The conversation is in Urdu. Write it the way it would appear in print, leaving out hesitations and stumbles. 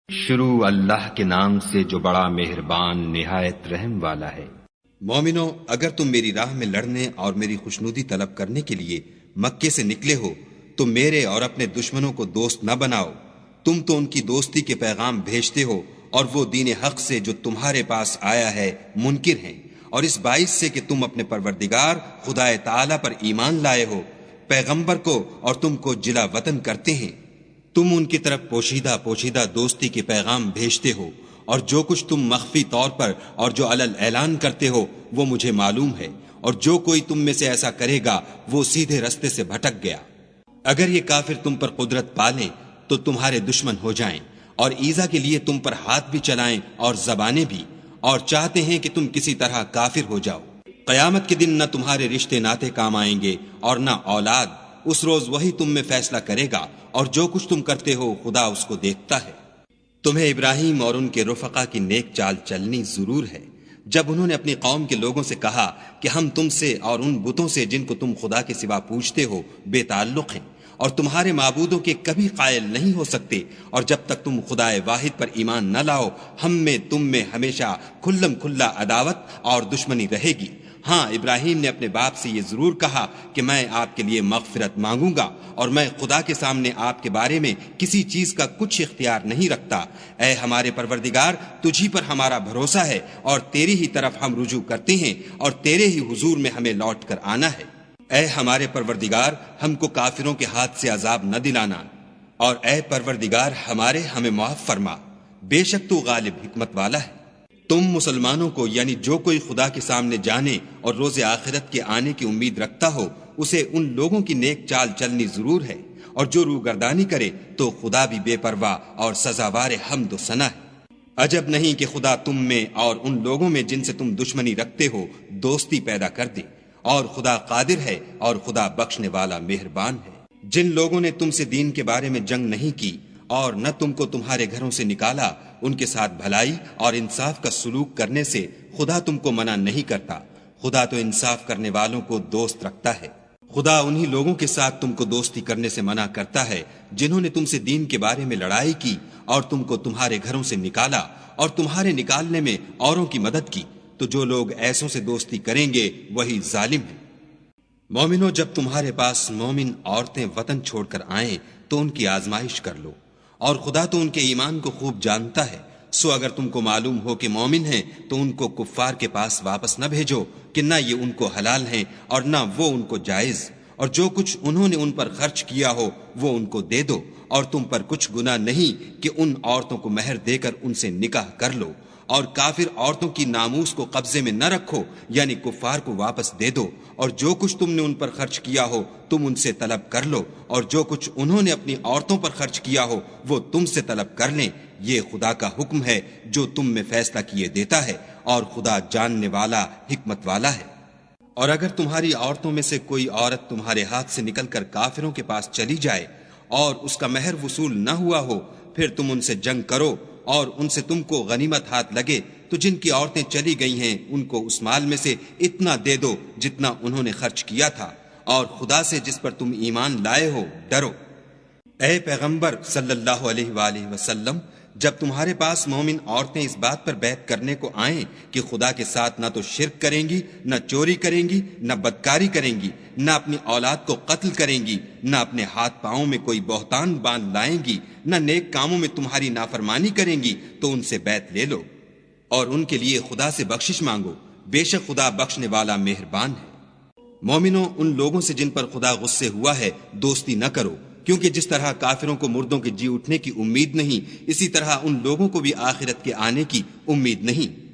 شروع اللہ کے نام سے جو بڑا مہربان نہایت رحم والا ہے۔ مومنو، اگر تم میری راہ میں لڑنے اور میری خوشنودی طلب کرنے کے لیے مکے سے نکلے ہو تو میرے اور اپنے دشمنوں کو دوست نہ بناؤ۔ تم تو ان کی دوستی کے پیغام بھیجتے ہو اور وہ دین حق سے جو تمہارے پاس آیا ہے منکر ہیں، اور اس باعث سے کہ تم اپنے پروردگار خدا تعالی پر ایمان لائے ہو، پیغمبر کو اور تم کو جلا وطن کرتے ہیں۔ تم ان کی طرف پوشیدہ دوستی کے پیغام بھیجتے ہو، اور جو کچھ تم مخفی طور پر اور جو علل اعلان کرتے ہو وہ مجھے معلوم ہے، اور جو کوئی تم میں سے ایسا کرے گا وہ سیدھے رستے سے بھٹک گیا۔ اگر یہ کافر تم پر قدرت پالیں تو تمہارے دشمن ہو جائیں، اور ایذا کے لیے تم پر ہاتھ بھی چلائیں اور زبانیں بھی، اور چاہتے ہیں کہ تم کسی طرح کافر ہو جاؤ۔ قیامت کے دن نہ تمہارے رشتے ناتے کام آئیں گے اور نہ اولاد۔ اس روز وہی تم میں فیصلہ کرے گا، اور جو کچھ تم کرتے ہو خدا اس کو دیکھتا ہے۔ تمہیں ابراہیم اور ان کے رفقا کی نیک چال چلنی ضرور ہے، جب انہوں نے اپنی قوم کے لوگوں سے کہا کہ ہم تم سے اور ان بتوں سے جن کو تم خدا کے سوا پوجتے ہو بے تعلق ہیں، اور تمہارے معبودوں کے کبھی قائل نہیں ہو سکتے، اور جب تک تم خدا واحد پر ایمان نہ لاؤ ہم میں تم میں ہمیشہ کھلم کھلا عداوت اور دشمنی رہے گی۔ ہاں، ابراہیم نے اپنے باپ سے یہ ضرور کہا کہ میں آپ کے لیے مغفرت مانگوں گا، اور میں خدا کے سامنے آپ کے بارے میں کسی چیز کا کچھ اختیار نہیں رکھتا۔ اے ہمارے پروردگار، تجھی پر ہمارا بھروسہ ہے، اور تیری ہی طرف ہم رجوع کرتے ہیں، اور تیرے ہی حضور میں ہمیں لوٹ کر آنا ہے۔ اے ہمارے پروردگار، ہم کو کافروں کے ہاتھ سے عذاب نہ دلانا، اور اے پروردگار ہمارے ہمیں معاف فرما، بے شک تو غالب حکمت والا ہے۔ تم مسلمانوں کو، یعنی جو کوئی خدا کے سامنے جانے اور روز آخرت کے آنے کی امید رکھتا ہو، اسے ان لوگوں کی نیک چال چلنی ضرور ہے، اور جو روگردانی کرے تو خدا بھی بے پرواہ اور سزاوار حمد و ثنا ہے۔ عجب نہیں کہ خدا تم میں اور ان لوگوں میں جن سے تم دشمنی رکھتے ہو دوستی پیدا کر دے، اور خدا قادر ہے اور خدا بخشنے والا مہربان ہے۔ جن لوگوں نے تم سے دین کے بارے میں جنگ نہیں کی اور نہ تم کو تمہارے گھروں سے نکالا، ان کے ساتھ بھلائی اور انصاف کا سلوک کرنے سے خدا تم کو منع نہیں کرتا۔ خدا تو انصاف کرنے والوں کو دوست رکھتا ہے۔ خدا انہی لوگوں کے ساتھ تم کو دوستی کرنے سے منع کرتا ہے جنہوں نے تم سے دین کے بارے میں لڑائی کی اور تم کو تمہارے گھروں سے نکالا، اور تمہارے نکالنے میں اوروں کی مدد کی، تو جو لوگ ایسوں سے دوستی کریں گے وہی ظالم ہیں۔ مومنو، جب تمہارے پاس مومن عورتیں وطن چھوڑ کر آئیں تو ان کی آزمائش کر لو، اور خدا تو ان کے ایمان کو خوب جانتا ہے۔ سو اگر تم کو معلوم ہو کہ مومن ہیں تو ان کو کفار کے پاس واپس نہ بھیجو کہ نہ یہ ان کو حلال ہیں اور نہ وہ ان کو جائز، اور جو کچھ انہوں نے ان پر خرچ کیا ہو وہ ان کو دے دو، اور تم پر کچھ گناہ نہیں کہ ان عورتوں کو مہر دے کر ان سے نکاح کر لو، اور کافر عورتوں کی ناموس کو قبضے میں نہ رکھو، یعنی کفار کو واپس دے دو، اور جو کچھ تم نے ان پر خرچ کیا ہو تم ان سے طلب کر لو، اور جو کچھ انہوں نے اپنی عورتوں پر خرچ کیا ہو وہ تم سے طلب کر لیں۔ یہ خدا کا حکم ہے جو تم میں فیصلہ کیے دیتا ہے، اور خدا جاننے والا حکمت والا ہے۔ اور اگر تمہاری عورتوں میں سے کوئی عورت تمہارے ہاتھ سے نکل کر کافروں کے پاس چلی جائے اور اس کا مہر وصول نہ ہوا ہو، پھر تم ان سے جنگ کرو اور ان سے تم کو غنیمت ہاتھ لگے، تو جن کی عورتیں چلی گئی ہیں ان کو اس مال میں سے اتنا دے دو جتنا انہوں نے خرچ کیا تھا، اور خدا سے جس پر تم ایمان لائے ہو ڈرو۔ اے پیغمبر صلی اللہ علیہ وآلہ وسلم، جب تمہارے پاس مومن عورتیں اس بات پر بیعت کرنے کو آئیں کہ خدا کے ساتھ نہ تو شرک کریں گی، نہ چوری کریں گی، نہ بدکاری کریں گی، نہ اپنی اولاد کو قتل کریں گی، نہ اپنے ہاتھ پاؤں میں کوئی بہتان باندھ لائیں گی، نہ نیک کاموں میں تمہاری نافرمانی کریں گی، تو ان سے بیعت لے لو اور ان کے لیے خدا سے بخشش مانگو، بے شک خدا بخشنے والا مہربان ہے۔ مومنوں، ان لوگوں سے جن پر خدا غصے ہوا ہے دوستی نہ کرو، کیونکہ جس طرح کافروں کو مردوں کے جی اٹھنے کی امید نہیں، اسی طرح ان لوگوں کو بھی آخرت کے آنے کی امید نہیں۔